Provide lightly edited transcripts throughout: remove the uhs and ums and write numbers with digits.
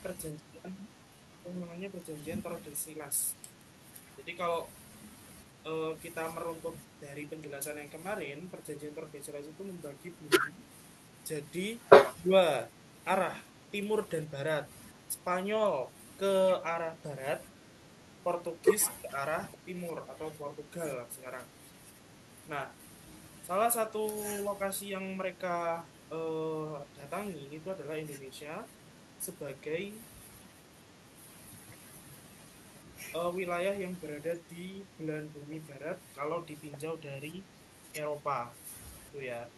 perjanjian namanya perjanjian Tordesillas. Jadi kalau kita meruntut dari penjelasan yang kemarin, perjanjian Tordesillas itu membagi bumi jadi dua arah, timur dan barat. Spanyol ke arah barat, Portugis ke arah timur atau Portugal sekarang. Nah, salah satu lokasi yang mereka datangi itu adalah Indonesia sebagai wilayah yang berada di belahan bumi barat kalau ditinjau dari Eropa, itu ya.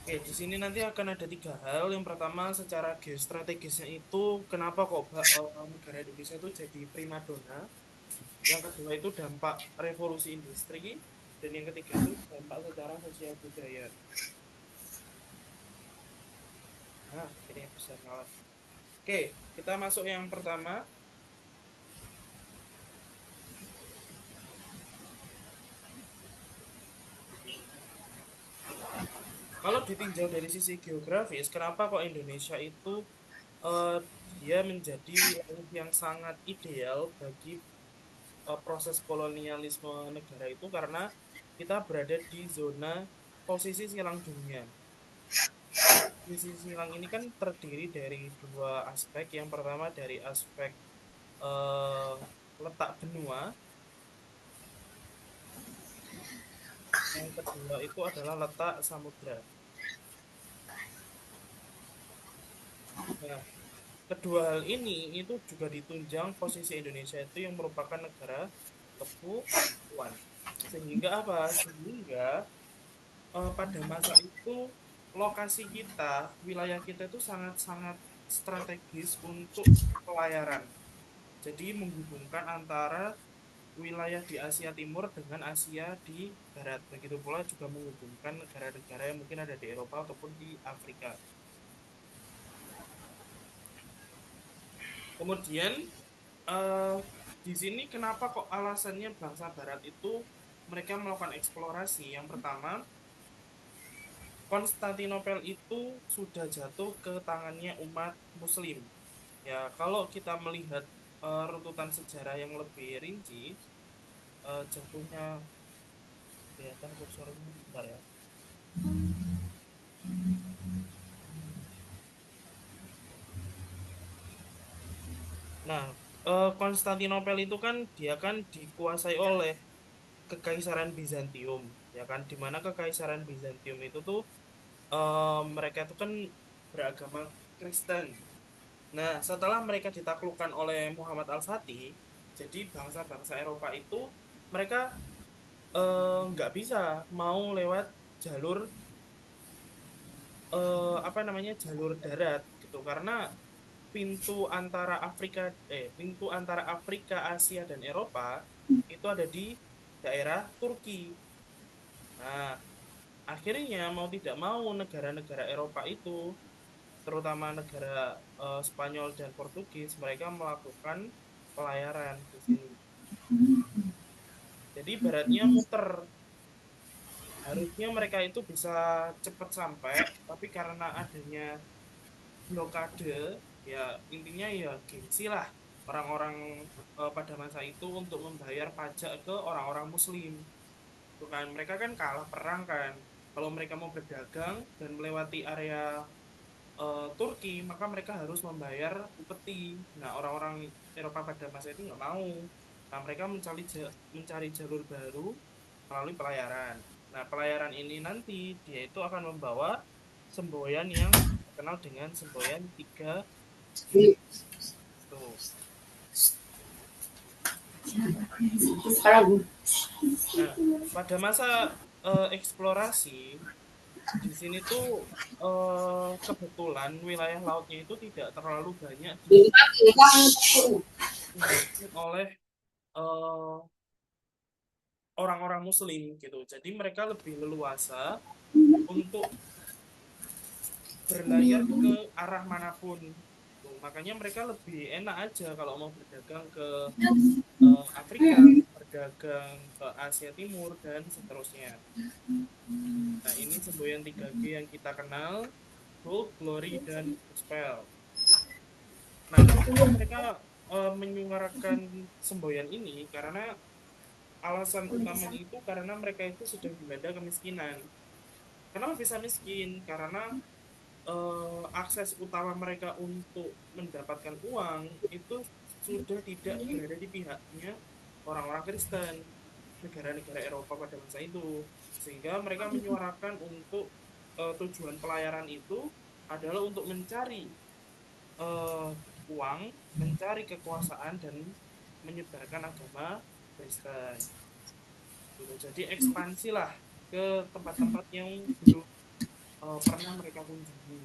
Oke, di sini nanti akan ada tiga hal. Yang pertama, secara geostrategisnya itu, kenapa kok negara Indonesia itu jadi primadona. Yang kedua itu dampak revolusi industri. Dan yang ketiga itu dampak secara sosial budaya. Nah, ini yang besar banget. Oke, kita masuk yang pertama. Kalau ditinjau dari sisi geografis, kenapa kok Indonesia itu eh, dia menjadi wilayah yang sangat ideal bagi proses kolonialisme negara itu karena kita berada di zona posisi silang dunia. Posisi silang ini kan terdiri dari dua aspek. Yang pertama dari aspek eh, letak benua, yang kedua itu adalah letak samudra. Nah, kedua hal ini itu juga ditunjang posisi Indonesia itu yang merupakan negara kepulauan. Sehingga apa? Sehingga pada masa itu lokasi kita, wilayah kita itu sangat-sangat strategis untuk pelayaran. Jadi menghubungkan antara wilayah di Asia Timur dengan Asia di Barat. Begitu pula juga menghubungkan negara-negara yang mungkin ada di Eropa ataupun di Afrika. Kemudian eh, di sini kenapa kok alasannya bangsa Barat itu mereka melakukan eksplorasi? Yang pertama, Konstantinopel itu sudah jatuh ke tangannya umat Muslim. Ya, kalau kita melihat runtutan sejarah yang lebih rinci, jatuhnya kelihatan kursornya bentar ya. Nah, Konstantinopel itu kan dia kan dikuasai oleh Kekaisaran Bizantium, ya kan? Di mana Kekaisaran Bizantium itu tuh mereka itu kan beragama Kristen. Nah, setelah mereka ditaklukkan oleh Muhammad Al-Fatih, jadi bangsa-bangsa Eropa itu mereka nggak bisa mau lewat jalur apa namanya jalur darat gitu karena pintu antara Afrika, Asia dan Eropa itu ada di daerah Turki. Nah, akhirnya mau tidak mau negara-negara Eropa itu terutama negara Spanyol dan Portugis mereka melakukan pelayaran di sini. Jadi baratnya muter. Harusnya mereka itu bisa cepat sampai, tapi karena adanya blokade, ya intinya ya gengsi lah orang-orang pada masa itu untuk membayar pajak ke orang-orang Muslim. Tuh kan mereka kan kalah perang kan. Kalau mereka mau berdagang dan melewati area Turki, maka mereka harus membayar upeti. Nah, orang-orang Eropa pada masa itu nggak mau. Nah, mereka mencari jalur baru melalui pelayaran. Nah, pelayaran ini nanti dia itu akan membawa semboyan yang terkenal dengan semboyan tiga tuh. Nah, pada masa eksplorasi di sini tuh kebetulan wilayah lautnya itu tidak terlalu banyak diinvasi oleh eh, orang-orang Muslim gitu. Jadi mereka lebih leluasa untuk berlayar ke arah manapun. Tuh, makanya mereka lebih enak aja kalau mau berdagang ke Afrika dagang ke Asia Timur dan seterusnya. Nah, ini semboyan 3G yang kita kenal, Gold, Glory, dan Gospel. Nah, kenapa mereka menyuarakan semboyan ini? Karena alasan utamanya itu karena mereka itu sedang dilanda kemiskinan. Kenapa bisa miskin? Karena akses utama mereka untuk mendapatkan uang itu sudah tidak berada di pihaknya orang-orang Kristen, negara-negara Eropa pada masa itu, sehingga mereka menyuarakan untuk tujuan pelayaran itu adalah untuk mencari eh, uang, mencari kekuasaan dan menyebarkan agama Kristen. Gitu. Jadi ekspansi lah ke tempat-tempat yang belum pernah mereka kunjungi.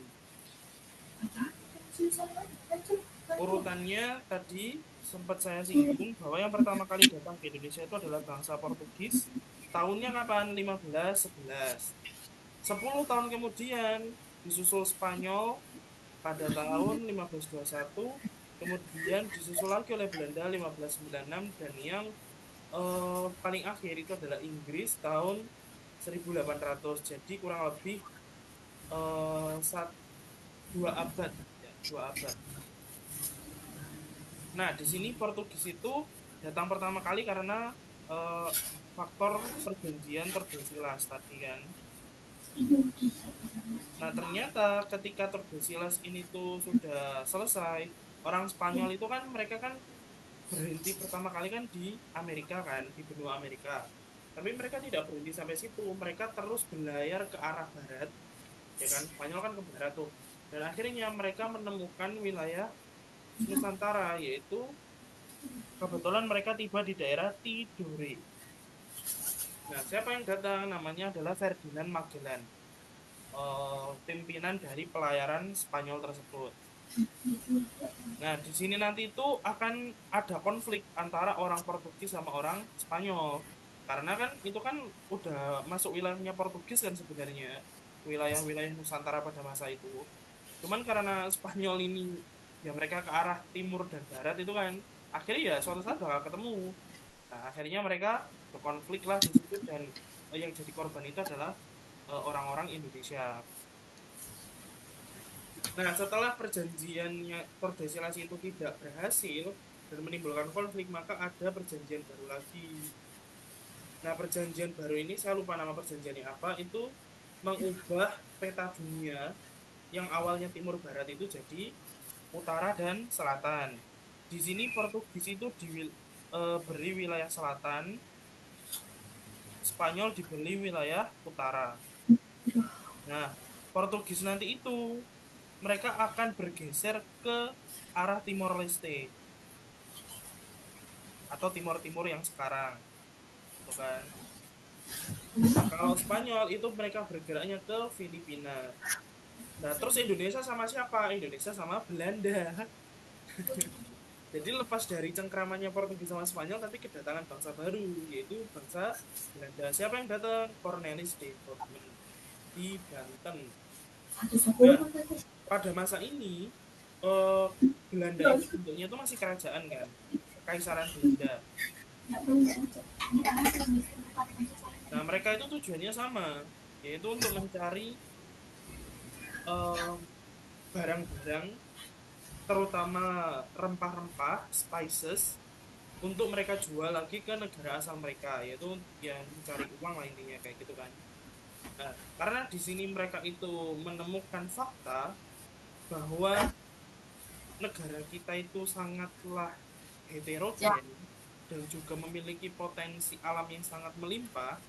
Urutannya tadi sempat saya singgung bahwa yang pertama kali datang ke Indonesia itu adalah bangsa Portugis. Tahunnya kapan? 1511. 10 tahun kemudian disusul Spanyol pada tahun 1521, kemudian disusul lagi oleh Belanda 1596, dan yang paling akhir itu adalah Inggris tahun 1800. Jadi kurang lebih eh, sat- 2 abad, ya, 2 abad. Nah, di sini Portugis itu datang pertama kali karena eh, faktor perjanjian Tordesillas tadi kan. Nah, ternyata ketika Tordesillas ini tuh sudah selesai, orang Spanyol itu kan mereka kan berhenti pertama kali kan di Amerika kan, di benua Amerika. Tapi mereka tidak berhenti sampai situ, mereka terus berlayar ke arah barat, ya kan? Spanyol kan ke barat tuh. Dan akhirnya mereka menemukan wilayah Nusantara, yaitu kebetulan mereka tiba di daerah Tidore. Nah, siapa yang datang? Namanya adalah Ferdinand Magellan, pimpinan dari pelayaran Spanyol tersebut. Nah, di sini nanti itu akan ada konflik antara orang Portugis sama orang Spanyol. Karena kan itu kan udah masuk wilayahnya Portugis kan sebenarnya, wilayah-wilayah Nusantara pada masa itu. Cuman karena Spanyol ini ya mereka ke arah timur dan barat itu kan, akhirnya ya suatu saat bakal ketemu. Nah, akhirnya mereka berkonflik lah di situ, dan yang jadi korban itu adalah orang-orang Indonesia. Nah, setelah perjanjiannya Tordesillas itu tidak berhasil dan menimbulkan konflik, maka ada perjanjian baru lagi. Nah, perjanjian baru ini saya lupa nama perjanjiannya apa, itu mengubah peta dunia yang awalnya timur barat itu jadi utara dan selatan. Di sini Portugis itu diberi wilayah selatan, Spanyol diberi wilayah utara. Nah, Portugis nanti itu mereka akan bergeser ke arah Timor Leste atau Timur Timur yang sekarang, gitu kan. Nah, kalau Spanyol itu mereka bergeraknya ke Filipina. Nah, terus Indonesia sama siapa? Indonesia sama Belanda. Jadi lepas dari cengkramannya Portugis sama Spanyol, tapi kedatangan bangsa baru, yaitu bangsa Belanda. Siapa yang datang? Cornelis de Houtman di Banten. Nah, pada masa ini eh, Belanda itu bentuknya itu masih kerajaan kan, Kekaisaran Belanda. Nah, mereka itu tujuannya sama, yaitu untuk mencari eh, barang-barang, terutama rempah-rempah, spices, untuk mereka jual lagi ke negara asal mereka, yaitu yang mencari uang lah intinya kayak gitu kan. Nah, karena di sini mereka itu menemukan fakta bahwa negara kita itu sangatlah heterogen dan juga memiliki potensi alam yang sangat melimpah,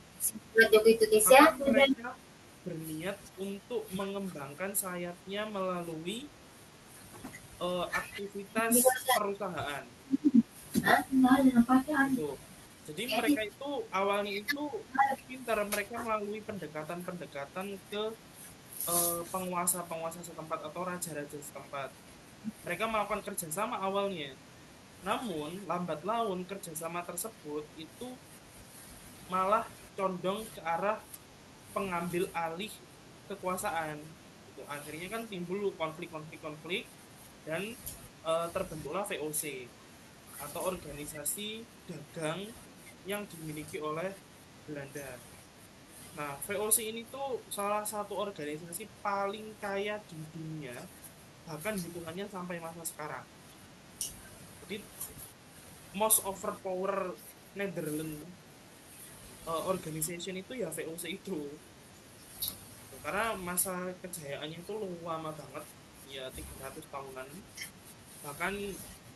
maka mereka berniat untuk mengembangkan sayapnya melalui aktivitas perusahaan. Gitu. Jadi mereka itu awalnya itu pintar, mereka melalui pendekatan-pendekatan ke penguasa-penguasa setempat atau raja-raja setempat. Mereka melakukan kerjasama awalnya. Namun lambat laun kerjasama tersebut itu malah condong ke arah pengambil alih kekuasaan. Gitu. Akhirnya kan timbul konflik-konflik dan terbentuklah VOC atau organisasi dagang yang dimiliki oleh Belanda. Nah, VOC ini tuh salah satu organisasi paling kaya di dunia, bahkan hitungannya sampai masa sekarang. Jadi, most overpower Netherlands organization itu ya VOC itu. Karena masa kejayaannya itu lama banget, ya 300 tahunan. Bahkan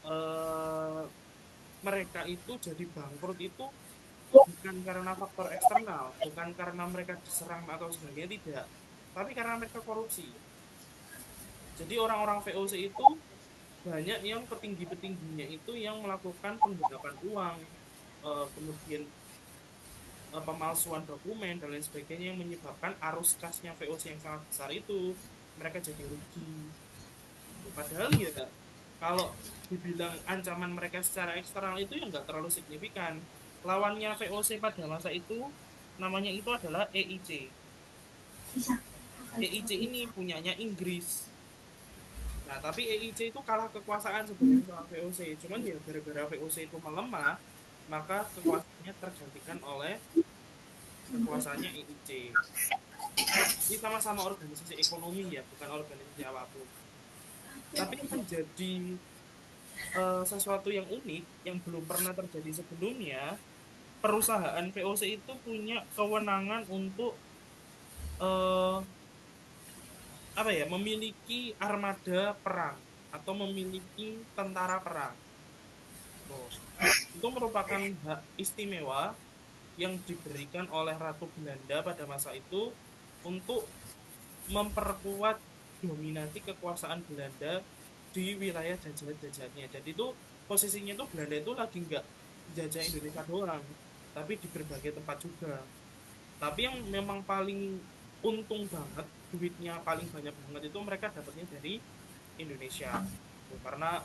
eh, mereka itu jadi bangkrut itu bukan karena faktor eksternal, bukan karena mereka diserang atau sebagainya, tidak. Tapi karena mereka korupsi. Jadi orang-orang VOC itu banyak yang petinggi-petingginya itu yang melakukan penggelapan uang, kemudian pemalsuan dokumen dan lain sebagainya yang menyebabkan arus kasnya VOC yang sangat besar itu mereka jadi rugi. Padahal ya kalau dibilang ancaman mereka secara eksternal itu ya nggak terlalu signifikan. Lawannya VOC pada masa itu namanya itu adalah EIC. EIC ini punyanya Inggris. Nah, tapi EIC itu kalah kekuasaan sebenarnya sama VOC. Cuman ya gara-gara VOC itu melemah, maka kekuasaannya tergantikan oleh kekuasaannya EIC. Ini sama-sama organisasi ekonomi ya, bukan organisasi apapun. Tapi yang menjadi sesuatu yang unik yang belum pernah terjadi sebelumnya, perusahaan VOC itu punya kewenangan untuk eh, apa ya, memiliki armada perang atau memiliki tentara perang. Oh, itu merupakan hak istimewa yang diberikan oleh Ratu Belanda pada masa itu untuk memperkuat dominasi kekuasaan Belanda di wilayah jajahan-jajahannya. Jadi itu posisinya itu Belanda itu lagi nggak jajah Indonesia doang, tapi di berbagai tempat juga. Tapi yang memang paling untung banget, duitnya paling banyak banget itu mereka dapatnya dari Indonesia. Karena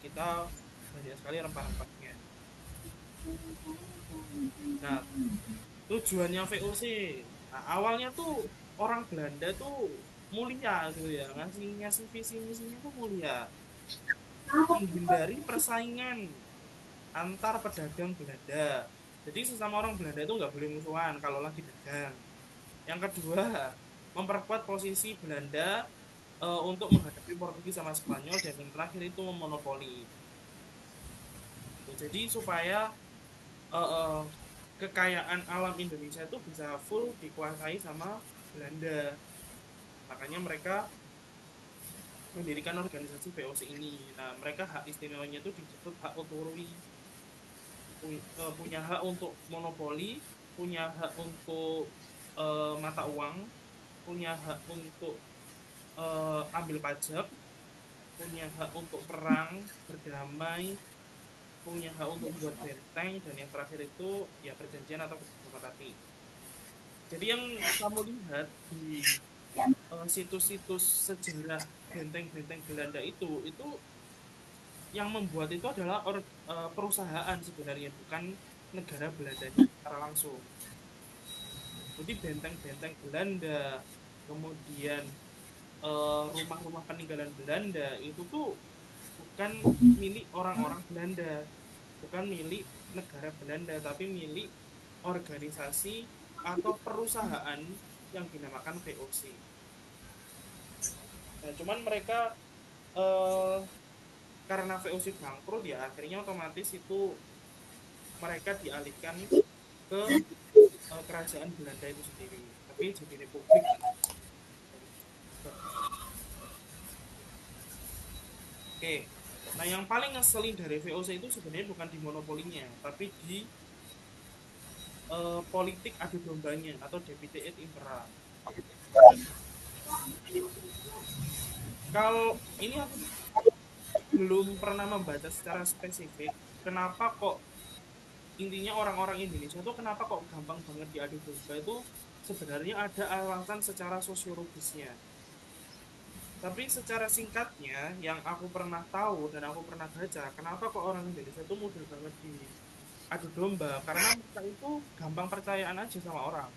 kita banyak sekali rempah-rempahnya. Nah, tujuannya VOC, nah, awalnya tuh orang Belanda tuh mulia gitu ya, ngasih ngasih visi misinya tuh mulia, menghindari persaingan antar pedagang Belanda. Jadi sesama orang Belanda itu nggak boleh musuhan kalau lagi dagang. Yang kedua, memperkuat posisi Belanda untuk menghadapi Portugis sama Spanyol, dan yang terakhir itu memonopoli. Jadi supaya eh, eh, kekayaan alam Indonesia itu bisa full dikuasai sama Belanda. Makanya mereka mendirikan organisasi VOC ini. Nah, mereka hak istimewanya itu disebut hak otorwi. Punya hak untuk monopoli, punya hak untuk mata uang, punya hak untuk ambil pajak, punya hak untuk perang, berdamai, punya hak untuk membuat benteng, dan yang terakhir itu ya perjanjian atau kesepakatan. Jadi yang kamu lihat di situs-situs sejarah benteng-benteng Belanda itu yang membuat itu adalah perusahaan sebenarnya, bukan negara Belanda secara langsung. Jadi benteng-benteng Belanda, kemudian rumah-rumah peninggalan Belanda itu tuh bukan milik orang-orang Belanda, bukan milik negara Belanda, tapi milik organisasi atau perusahaan yang dinamakan VOC. Nah, cuman mereka eh, karena VOC bangkrut ya akhirnya otomatis itu mereka dialihkan ke kerajaan Belanda itu sendiri, tapi jadi republik. Oke, nah yang paling ngeselin dari VOC itu sebenarnya bukan di monopolinya, tapi di politik adu dombanya atau Deputy et Impera. Kalau ini aku belum pernah membaca secara spesifik kenapa kok intinya orang-orang Indonesia tuh kenapa kok gampang banget diadu domba itu, sebenarnya ada alasan secara sosiologisnya. Tapi secara singkatnya yang aku pernah tahu dan aku pernah baca, kenapa kok orang Indonesia tuh mudah banget diadu domba, karena mereka itu gampang percayaan aja sama orang.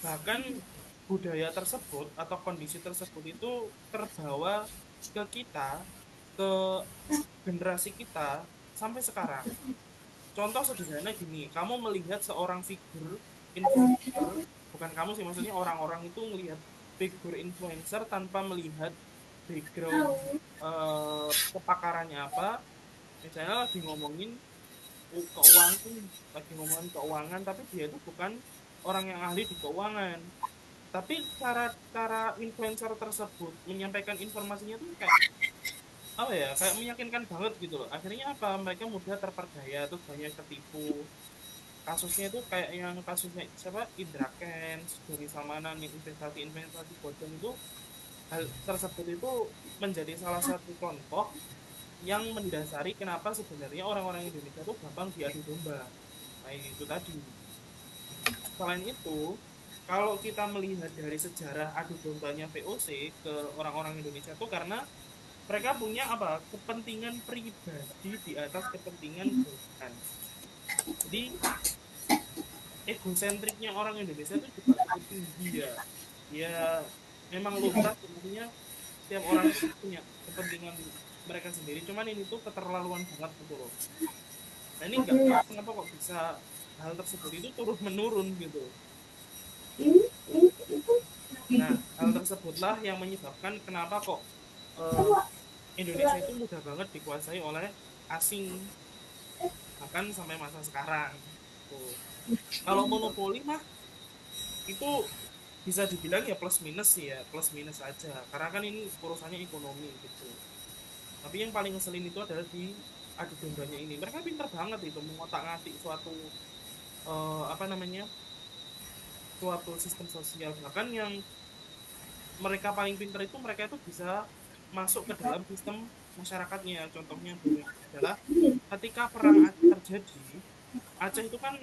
Bahkan budaya tersebut atau kondisi tersebut itu terbawa ke kita, ke generasi kita sampai sekarang. contoh sederhana gini, kamu melihat seorang figur influencer, bukan kamu sih, maksudnya orang-orang itu melihat figur influencer tanpa melihat background kepakarannya apa. Misalnya keuangan, lagi ngomongin keuangan, tapi dia itu bukan orang yang ahli di keuangan. Tapi cara influencer tersebut menyampaikan informasinya tuh kayak apa ya, kayak meyakinkan banget gitu loh. Akhirnya apa, mereka mudah terperdaya, terus banyak ketipu. Kasusnya itu kayak yang kasusnya siapa, Indra Kents, Doni Salmanan, yang investasi bodong itu. Hal tersebut itu menjadi salah satu contoh yang mendasari kenapa sebenarnya orang-orang Indonesia itu gampang diadu domba. Nah itu tadi. Selain itu, kalau kita melihat dari sejarah adu dombanya VOC ke orang-orang Indonesia itu karena mereka punya apa, kepentingan pribadi di atas kepentingan golongan. Jadi egosentriknya orang Indonesia itu juga cukup tinggi ya. Ya memang lumrah sebenarnya, setiap orang itu punya kepentingan mereka sendiri. Cuman ini tuh keterlaluan banget gitu loh. Nah ini nggak tahu kenapa kok bisa hal tersebut itu turun menurun gitu. Nah hal tersebutlah yang menyebabkan kenapa kok eh, Indonesia itu mudah banget dikuasai oleh asing, bahkan sampai masa sekarang. Tuh. Kalau monopoli mah itu bisa dibilang ya plus minus sih, ya plus minus aja, karena kan ini urusannya ekonomi gitu. Tapi yang paling ngeselin itu adalah di adu dombanya ini, mereka pinter banget itu mengotak-ngatik suatu apa namanya, suatu sistem sosial. Bahkan yang mereka paling pinter itu, mereka itu bisa masuk ke dalam sistem masyarakatnya. Contohnya adalah ketika perang Aceh terjadi. Aceh itu kan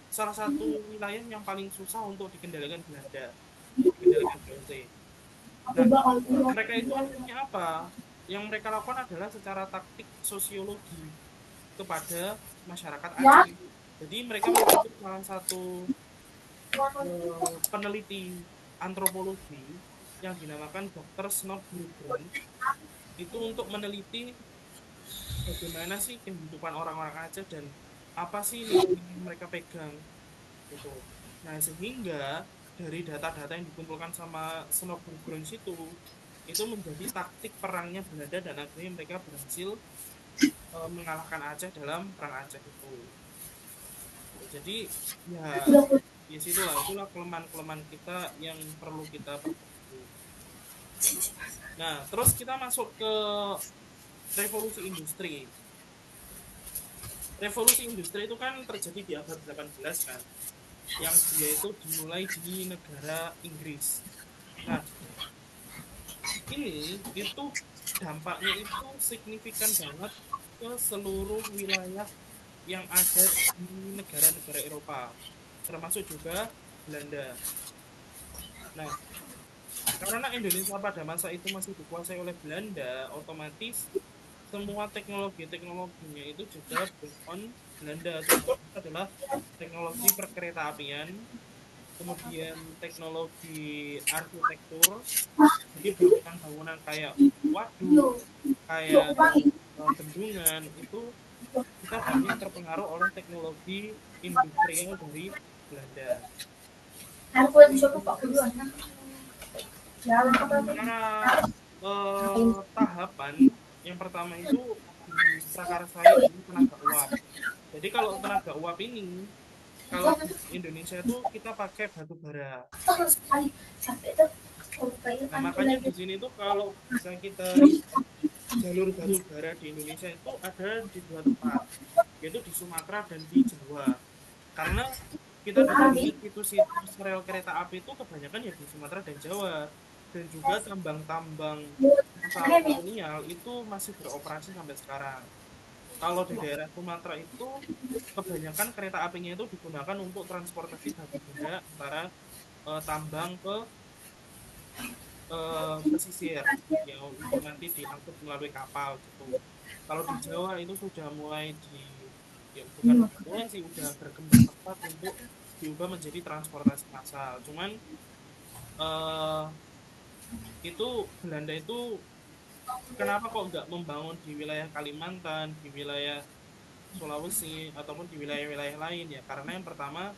salah satu wilayah yang paling susah untuk dikendalikan Belanda, dikendalikan VOC. Nah, mereka itu akhirnya apa? Yang mereka lakukan adalah secara taktik sosiologi kepada masyarakat Aceh. Jadi mereka membentuk salah satu peneliti antropologi yang dinamakan Dr. Snow Bruggen itu untuk meneliti bagaimana sih kehidupan orang-orang Aceh dan apa sih yang mereka pegang gitu. Nah, sehingga dari data-data yang dikumpulkan sama Snow Bruggen itu menjadi taktik perangnya Belanda, dan akhirnya mereka berhasil mengalahkan Aceh dalam perang Aceh itu. Jadi ya, ya itulah kelemahan-kelemahan kita yang perlu kita perbaiki. Nah, terus kita masuk ke revolusi industri. Revolusi industri itu kan terjadi di abad 18 kan, yang dia itu dimulai di negara Inggris. Nah, ini itu dampaknya itu signifikan banget ke seluruh wilayah yang ada di negara-negara Eropa, termasuk juga Belanda. Nah, karena Indonesia pada masa itu masih dikuasai oleh Belanda, otomatis semua teknologinya itu juga based on Belanda. Contohnya adalah teknologi perkereta apian, kemudian teknologi arsitektur, jadi bangunan-bangunan kayak waduk, kayak bendungan, itu kita banyak terpengaruh oleh teknologi industrial dari Belanda. Cara tahapan yang pertama itu diprakarsai dengan tenaga uap. Jadi kalau tenaga uap ini, kalau di Indonesia itu kita pakai batu bara. Nah, makanya di sini tuh kalau bisa kita lihat, jalur batu bara di Indonesia itu ada di dua tempat, yaitu di Sumatera dan di Jawa. Karena kita bisa lihat situs-situs rel kereta api itu kebanyakan ya di Sumatera dan Jawa. Dan juga tambang-tambang masa kolonial itu masih beroperasi sampai sekarang. Kalau di daerah Sumatera itu kebanyakan kereta apinya itu digunakan untuk transportasi batu bara antara tambang ke pesisir, yang untuk nanti diangkut melalui kapal gitu. Kalau di Jawa itu sudah mulai ya bukan mulai sih, udah berkembang pesat untuk diubah menjadi transportasi massal. Cuman eh, itu Belanda itu kenapa kok nggak membangun di wilayah Kalimantan, di wilayah Sulawesi ataupun di wilayah-wilayah lain ya, karena yang pertama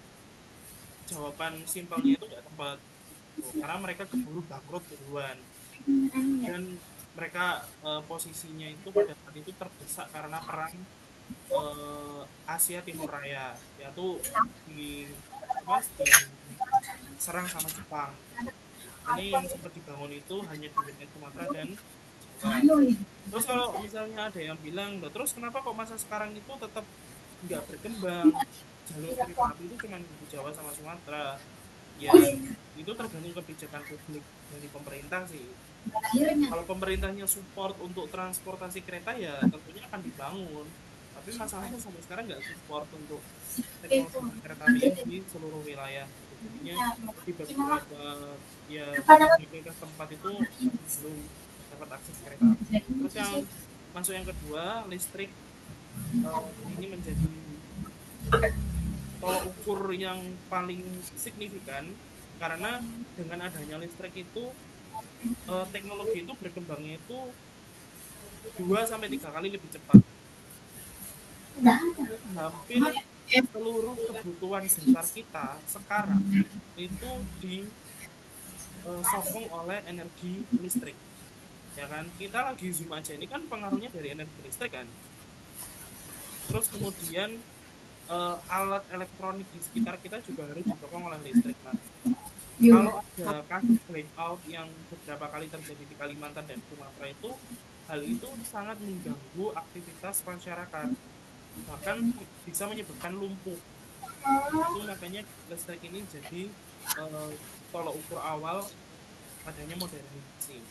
jawaban simpelnya itu nggak tepat. Tuh, karena mereka keburu bangkrut duluan dan mereka posisinya itu pada saat itu terdesak karena perang Asia Timur Raya, yaitu di apa diserang sama Jepang. Ini yang sempat dibangun itu hanya di wilayah Sumatera dan Jawa. Terus kalau misalnya ada yang bilang, "Loh, terus kenapa kok masa sekarang itu tetap nggak berkembang? Jalur kereta api itu cuma di Jawa sama Sumatera." Ya, itu tergantung kebijakan publik dari pemerintah sih. Kalau pemerintahnya support untuk transportasi kereta ya tentunya akan dibangun. Tapi masalahnya sampai sekarang nggak support untuk teknologi kereta api ini di seluruh wilayah. Jadinya di beberapa ya beberapa tempat itu masih belum dapat akses kereta api. Terus yang masuk yang kedua, listrik ini menjadi tolok ukur yang paling signifikan karena dengan adanya listrik itu teknologi itu berkembangnya itu 2 sampai 3 kali lebih cepat. Hampir seluruh kebutuhan dasar kita sekarang itu disokong oleh energi listrik. Ya kan? Kita lagi Zoom aja ini kan pengaruhnya dari energi listrik kan. Terus kemudian alat elektronik di sekitar kita juga harus disokong oleh listrik. Nah, kalau ada kasus blackout yang beberapa kali terjadi di Kalimantan dan Sumatera itu, hal itu sangat mengganggu aktivitas masyarakat, bahkan bisa menyebabkan lumpuh. Itu makanya listrik ini jadi tolok ukur awal adanya modernisasi.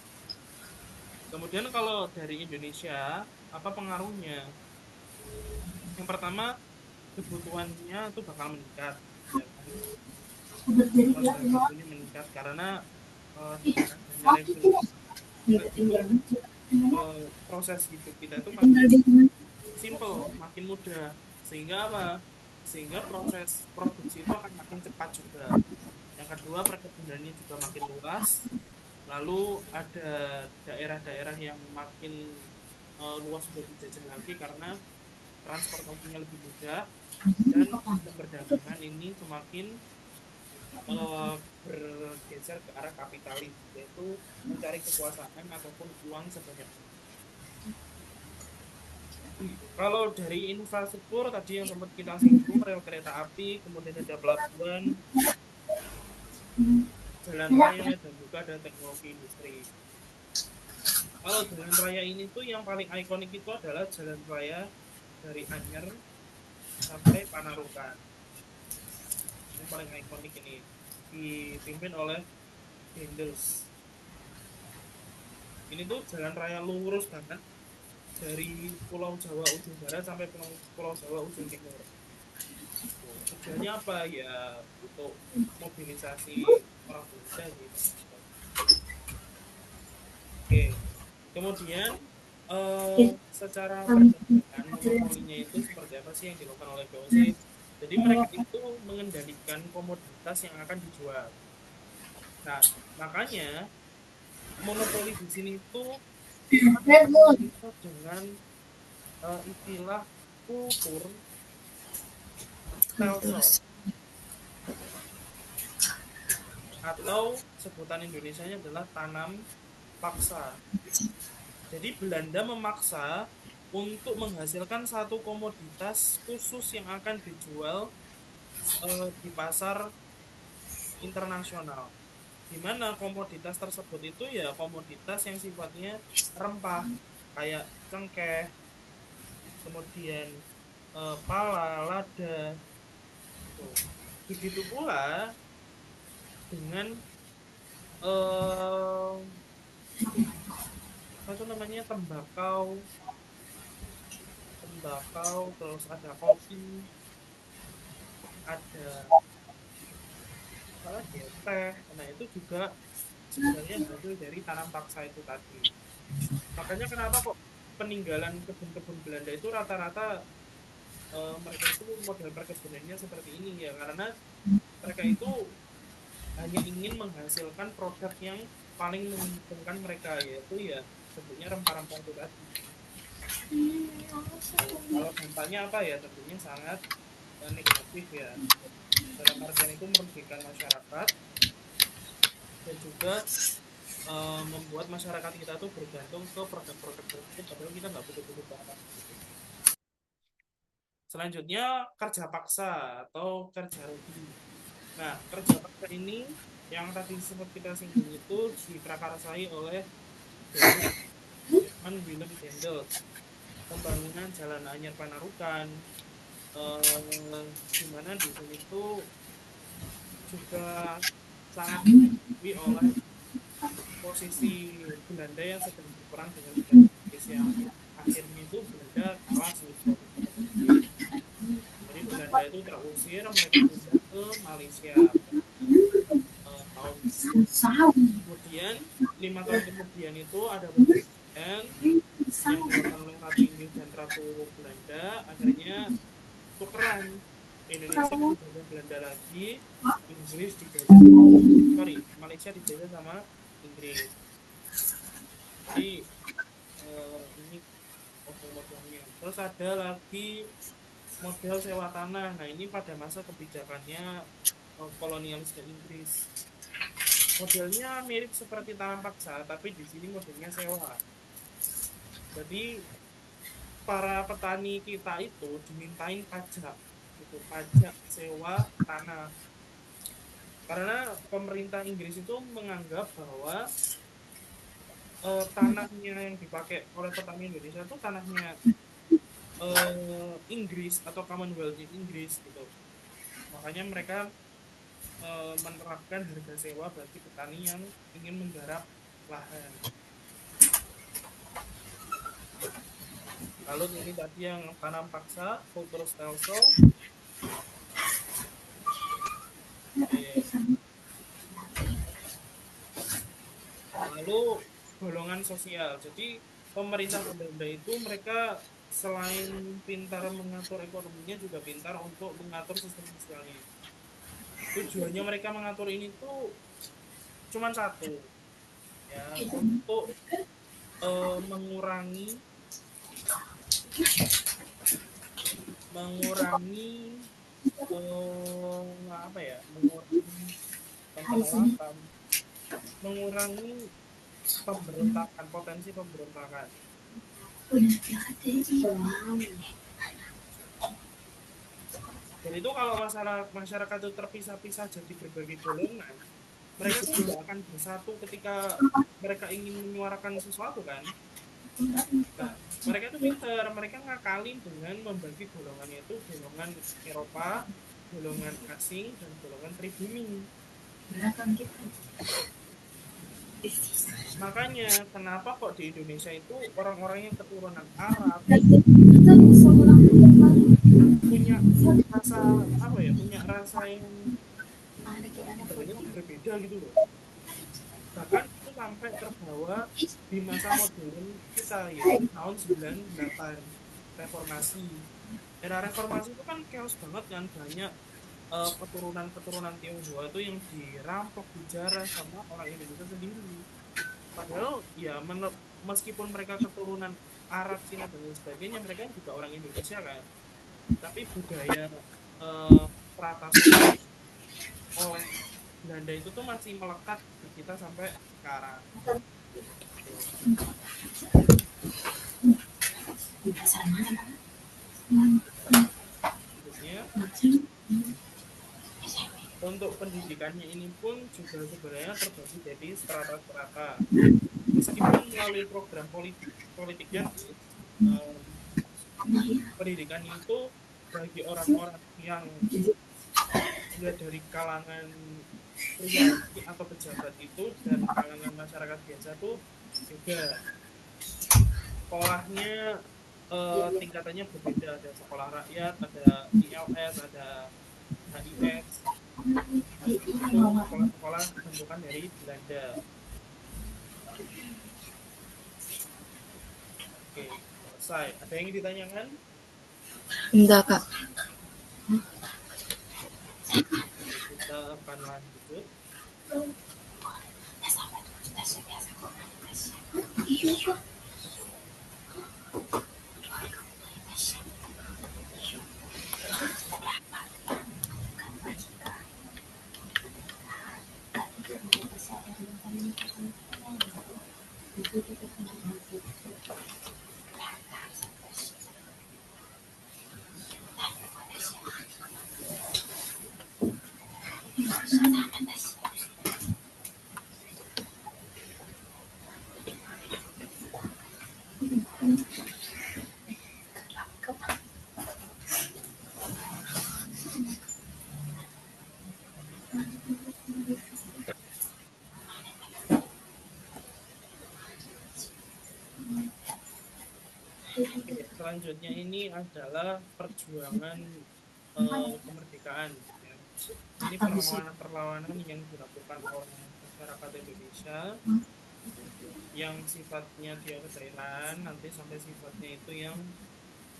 Kemudian kalau dari Indonesia, apa pengaruhnya? Yang pertama, kebutuhannya itu bakal meningkat. Ya kan? Kebutuhannya meningkat karena dengan adanya revolusi proses hidup kita itu makin simple, makin mudah. Sehingga apa? Sehingga proses produksi itu akan makin cepat juga. Yang kedua, perkebunannya juga makin luas. Lalu ada daerah-daerah yang makin luas untuk dijajah lagi karena transportasinya lebih mudah dan perdagangan ini semakin bergeser ke arah kapitalis, yaitu mencari kekuasaan ataupun uang sebanyak. Kalau dari infrastruktur tadi yang sempat kita singgung, rel kereta api, kemudian ada pelabuhan, jalan raya, dan juga ada teknologi industri. Kalau jalan raya ini tuh yang paling ikonik itu adalah jalan raya dari Anyer sampai Panarukan. Yang paling ikonik ini dipimpin oleh Dendels. Ini tuh jalan raya lurus banget dari Pulau Jawa ujung barat sampai Pulau Jawa ujung timur. Tujuannya apa ya? Untuk mobilisasi orang Belanda gitu. Oke, kemudian secara perdagangan monopolinya itu seperti apa sih yang dilakukan oleh VOC? Jadi mereka itu mengendalikan komoditas yang akan dijual. Nah, makanya monopoli di sini itu dengan istilah kultur Telkom atau sebutan Indonesianya adalah tanam paksa. Jadi Belanda memaksa untuk menghasilkan satu komoditas khusus yang akan dijual di pasar internasional. Di mana komoditas tersebut itu ya komoditas yang sifatnya rempah kayak cengkeh, kemudian pala, lada. Tuh. Begitu pula dengan apa itu namanya tembakau, terus ada kopi, ada teh. Nah itu juga sebenarnya hasil dari tanam paksa itu tadi. Makanya kenapa kok peninggalan kebun-kebun Belanda itu rata-rata mereka itu model perkebunannya seperti ini ya, karena mereka itu hanya ingin menghasilkan produk yang paling menguntungkan mereka, yaitu ya tentunya rempah-rempah itu tadi. Kalau dampaknya apa ya, tentunya sangat negatif ya. Dalam artian itu merugikan masyarakat dan juga membuat masyarakat kita tuh bergantung ke produk-produk tersebut padahal kita nggak butuh-butuh banget gitu. Selanjutnya kerja paksa atau kerja rugi. Nah, kerja paksa ini yang tadi sempat kita singgung itu diprakarsai oleh David Evan Willem Dendels, pembangunan jalan anyar Panarukan, di mana di sini tuh juga sangat diakui oleh posisi Belanda yang sedang berperang dengan negara Inggris yang akhirnya itu Belanda kalah sih suatu pada posisi. Jadi Belanda itu terusir, mereka pindah ke Malaysia tahun tersebut. Kemudian 5 tahun kemudian itu ada perjanjian yang dilakukan oleh Ratu Inggris dan Ratu Belanda. Akhirnya tukeran, Indonesia dijajah Belanda lagi, Inggris dijajah, sorry, Malaysia dijajah sama Inggris. Jadi ini model-modelnya. Terus ada lagi model sewa tanah. Nah, ini pada masa kebijakannya kolonialis dan Inggris. Modelnya mirip seperti tanam paksa, tapi di sini modelnya sewa. Jadi para petani kita itu dimintain pajak, gitu, pajak sewa tanah. Karena pemerintah Inggris itu menganggap bahwa tanahnya yang dipakai oleh petani Indonesia itu tanahnya Inggris atau Commonwealth di Inggris gitu. Makanya mereka menerapkan harga sewa bagi petani yang ingin menggarap lahan. Lalu ini tadi yang tanam paksa, kultur stelsel. Lalu golongan sosial. Jadi pemerintah Belanda itu mereka selain pintar mengatur ekonominya juga pintar untuk mengatur sistem sosialnya. Tujuannya mereka mengatur ini tuh cuma satu, ya, untuk mengurangi apa ya, mengurangi pemberontakan, potensi pemberontakan. Dan itu kalau masyarakat itu terpisah-pisah jadi berbagai golongan, mereka tuh tidak akan bersatu ketika mereka ingin menyuarakan sesuatu kan. Nah, mereka itu pintar, mereka ngakalin dengan membagi golongannya itu golongan Eropa, golongan asing, dan golongan pribumi. Makanya kenapa kok di Indonesia itu orang-orang yang keturunan Arab punya rasa apa ya, punya rasa yang berbeda gitu loh. Bahkan itu sampai terbawa di masa modern kita, yaitu tahun 98 reformasi. Era reformasi itu kan chaos banget kan, banyak keturunan-keturunan Tionghoa itu yang dirampok, dijarah sama orang Indonesia sendiri. Padahal ya meskipun mereka keturunan Arab, Cina dan lain sebagainya, mereka juga orang Indonesia kan. Tapi budaya perata oleh Belanda itu tuh masih melekat di kita sampai sekarang. Selanjutnya, untuk pendidikannya ini pun juga sebenarnya terbagi jadi strata-strata. Meskipun melalui program politiknya, pendidikan itu bagi orang-orang yang dari kalangan pribadi atau pejabat itu dan kalangan masyarakat biasa tuh juga sekolahnya tingkatannya berbeda, ada sekolah rakyat, ada ILS, ada HIS, itu sekolah-sekolah bentukan dari Belanda. Oke, selesai. Ada yang ditanyakan? Enggak, Kak. Kita akan lanjut. Selanjutnya ini adalah perjuangan kemerdekaan. Ya. Ini perlawanan-perlawanan yang dilakukan oleh masyarakat Indonesia yang sifatnya dia kedaerahan, nanti sampai sifatnya itu yang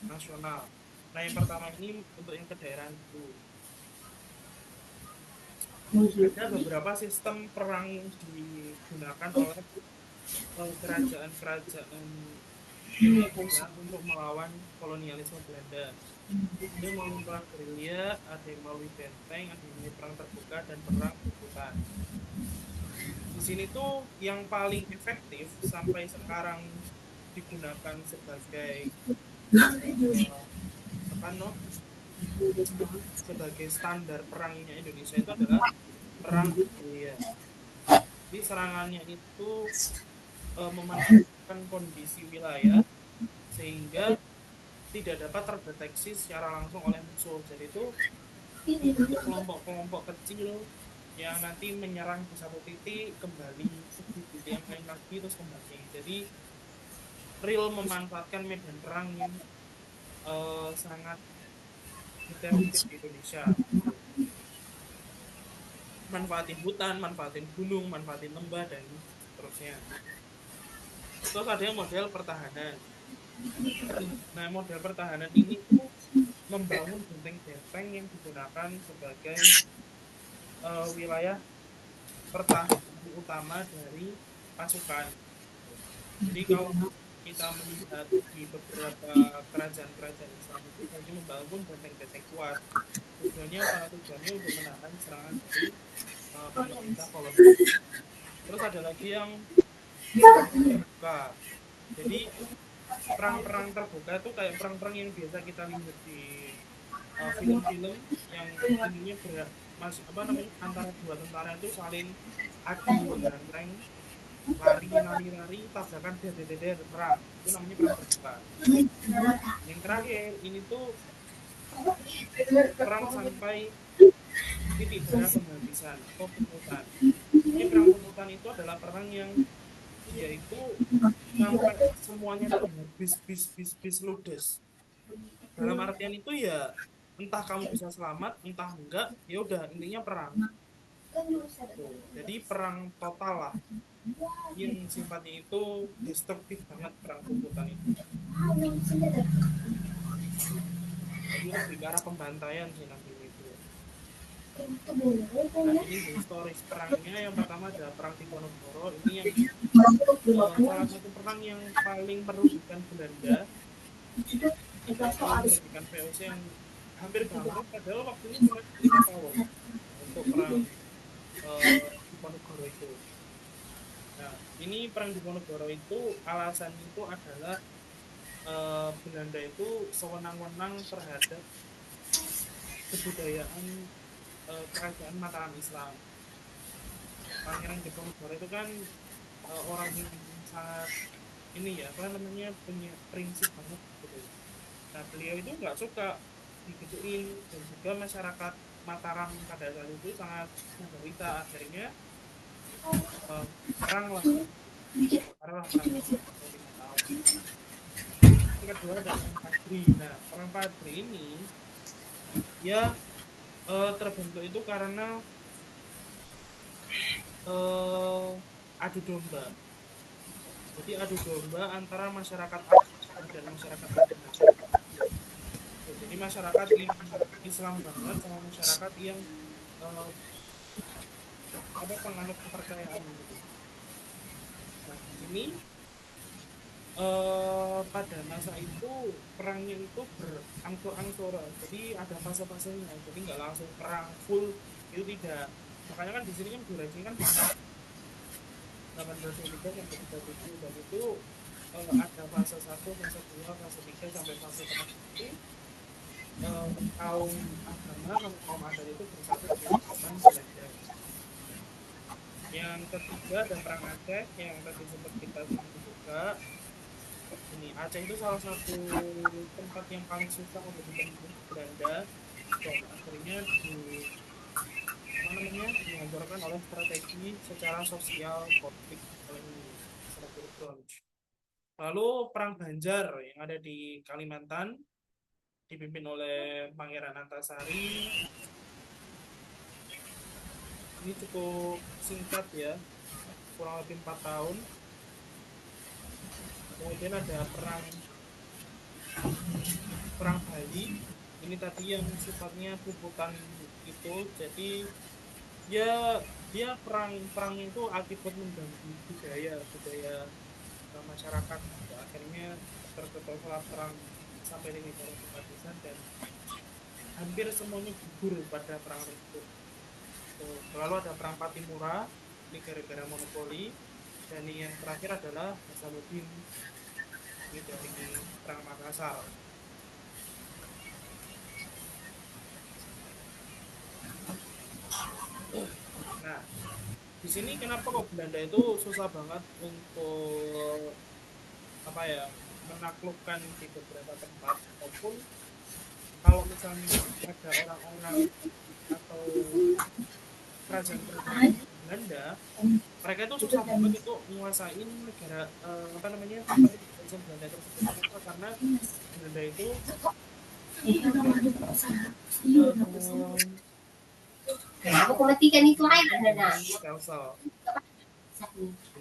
nasional. Nah, yang pertama ini untuk yang kedaerahan dulu. Ada beberapa sistem perang yang digunakan oleh kerajaan-kerajaan Indonesia untuk melawan kolonialisme Belanda. Ada yang melalui perang gerilya, ada yang melalui benteng, ada yang melalui perang terbuka, dan perang hutan. Di sini tuh yang paling efektif sampai sekarang digunakan sebagai sebagai standar perangnya Indonesia itu adalah perang gerilya. Jadi serangannya itu memanfaatkan kondisi wilayah sehingga tidak dapat terdeteksi secara langsung oleh musuh. Jadi itu kelompok-kelompok kecil yang nanti menyerang ke satu titik, kembali ke titik yang lain lagi, terus kembali. Jadi real memanfaatkan medan perang yang sangat detail di Indonesia. Manfaatin hutan, manfaatin gunung, manfaatin lembah, dan seterusnya. Terus ada yang model pertahanan. Nah, model pertahanan ini tuh membangun benteng-benteng yang digunakan sebagai wilayah pertahanan utama dari pasukan. Jadi kalau kita melihat di beberapa kerajaan-kerajaan Islam itu hanya membangun benteng-benteng kuat. Tujuannya untuk menahan serangan dari pemerintah kolonial. Terus ada lagi yang terbuka. Jadi perang-perang terbuka itu kayak perang-perang yang biasa kita lihat di film-film yang ininya antara dua tentara itu saling adu banteng, lari, tabrakan, deder perang. Itu namanya perang terbuka. Yang terakhir ini tuh perang sampai titik darah penghabisan atau pemutan. Ini perang pemutan itu adalah perang yang dia itu sampai semuanya itu bis ludes. Dalam artian itu ya entah kamu bisa selamat, entah enggak, ya udah intinya perang. Tuh. Jadi perang total lah. Yang sifatnya itu destruktif banget perang pemutan itu. Jadi lebih ke arah pembantaian sih nanti itu. Nah, ini historis perangnya yang pertama ada perang Diponegoro. Ini yang salah satu perang yang paling merugikan Belanda. Merugikan VOC yang hampir bangkrut padahal waktunya cuma 5 tahun untuk perang Diponegoro itu. Nah, ini perang Diponegoro itu alasannya itu adalah Belanda itu sewenang-wenang terhadap kebudayaan kerajaan Mataram Islam. Pangeran Diponegoro itu kan orang yang sangat ini ya punya prinsip banget gitu. Nah, beliau itu nggak suka digituin, dan juga masyarakat Mataram pada saat itu sangat menderita. Akhirnya perang lah perang 5 tahun. Yang kedua ada perang Padri. Nah, perang Padri ini ya terbentuk itu karena adu domba. Jadi adu domba antara masyarakat Arab dan masyarakat Indonesia. Jadi masyarakat yang Islam banget sama masyarakat yang ada penganut kepercayaan gitu. Nah, ini pada masa itu perangnya itu berangsur-angsuran. Jadi ada fase-fasenya. Jadi nggak langsung perang full itu tidak. Makanya kan di sini kan durasinya kan 1823 sampai 37 dan itu ada fase 1, fase 2, fase 3 sampai fase terakhir itu kaum agama, kaum adat itu bersatu dengan Belanda. Yang ketiga ada perang Aceh yang tadi sempat kita singgung juga. Ini Aceh itu salah satu tempat yang paling susah untuk ditemukan Belanda dan akhirnya apa namanya dihancurkan oleh strategi secara sosial politik oleh Inggris strategi Brunch. Lalu perang Banjar yang ada di Kalimantan dipimpin oleh Pangeran Antasari. Ini cukup singkat ya, kurang lebih 4 tahun. Kemudian ada perang Bali. Ini tadi yang sifatnya puputan itu, jadi ya dia perang itu akibat mengganggu budaya masyarakat. Ya, akhirnya terkecoh perang sampai di negara simpatisan dan hampir semuanya gugur pada perang tersebut. Tuh. Lalu ada perang Patimura, ini gara-gara monopoli, dan yang terakhir adalah Hasanuddin, ini dari perang Makassar. Nah, di sini kenapa kok Belanda itu susah banget untuk apa ya menaklukkan di beberapa tempat, ataupun kalau misalnya ada orang-orang atau kerajaan-kerajaan Belanda, mereka itu susah banget itu menguasain negara apa namanya tempat kerajaan Belanda tersebut. Kenapa? Karena Belanda itu Aku matikan itu air ada benteng Stelsel.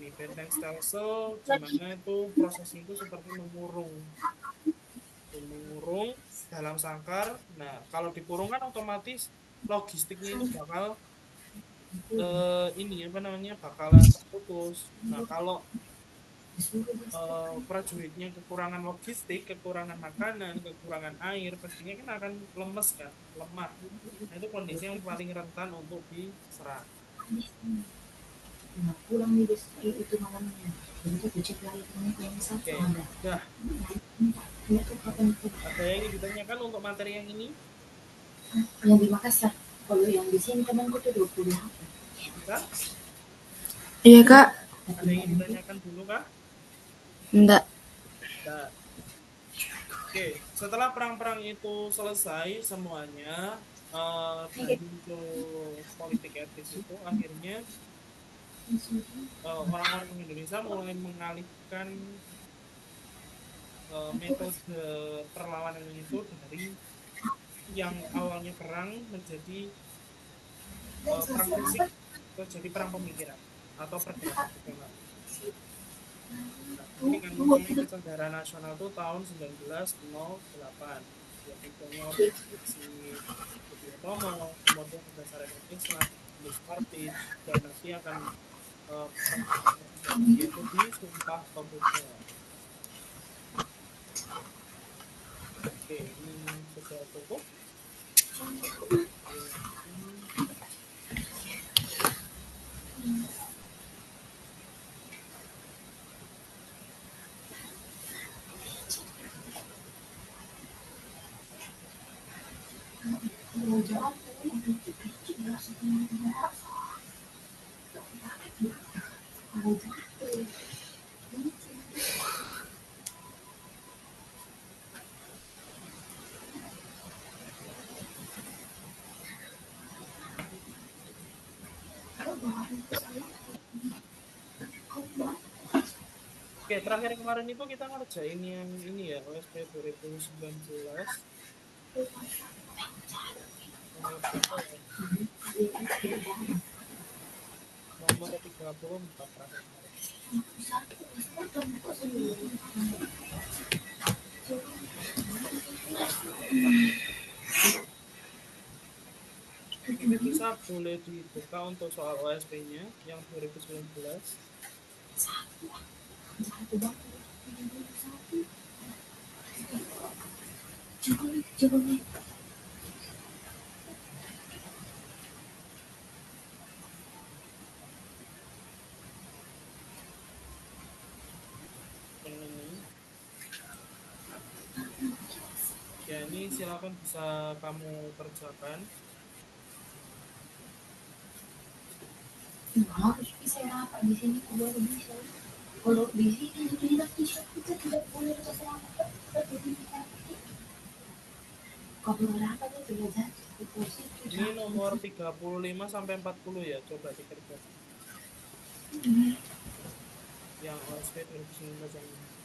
Ini benteng Stelsel, dimana itu prosesnya itu seperti mengurung dalam sangkar. Nah, kalau dikurung kan otomatis logistiknya itu bakal ini apa namanya bakalan terputus. Nah, kalau prajuritnya kekurangan logistik, kekurangan makanan, kekurangan air, pastinya kan akan lemes kan, lemah. Nah, itu kondisi yang paling rentan untuk diserang. pulang nih itu malamnya. Jadi dicek lagi yang satu Oke, ada. dah. Itu kapan itu? Ada yang ingin ditanyakan untuk materi yang ini? Yang di Makassar. Kalau yang di sini temanku tuh 20 Bisa? Iya, Kak. Ada yang ingin ditanyakan dulu kah? Enggak. Nah, oke, setelah perang-perang itu selesai semuanya, dan muncul politik etis itu, akhirnya orang-orang Indonesia mulai mengalihkan metode perlawanan itu dari yang awalnya perang menjadi perang fisik, terjadi perang pemikiran atau pergerakan nasional. Nah, ini kan mulai kesadaran nasional itu tahun 1908. Ya, tiga organisasi Budi Utomo, kemudian berdasarkan Islam, English Party, dan nanti akan yaitu di Sumpah Pemuda. Oke, ini sudah cukup. Oke, terakhir kemarin itu kita ngerjain yang ini ya, OSP 2019. Nomor 34 terakhir kemarin. Ini bisa boleh dibuka untuk soal OSP-nya yang 2019. Yang ini. Ya, ini silakan bisa kamu kerjakan. Harus bisa rapat di sini baru bisa. Kalau di sini tidak bisa kita tidak boleh rapat. Jadi kita kalau rapat itu sudah jatuh posisi Ini nomor 35 sampai 40 ya, coba dikerjakan. Yang OSP 2019 yang ini.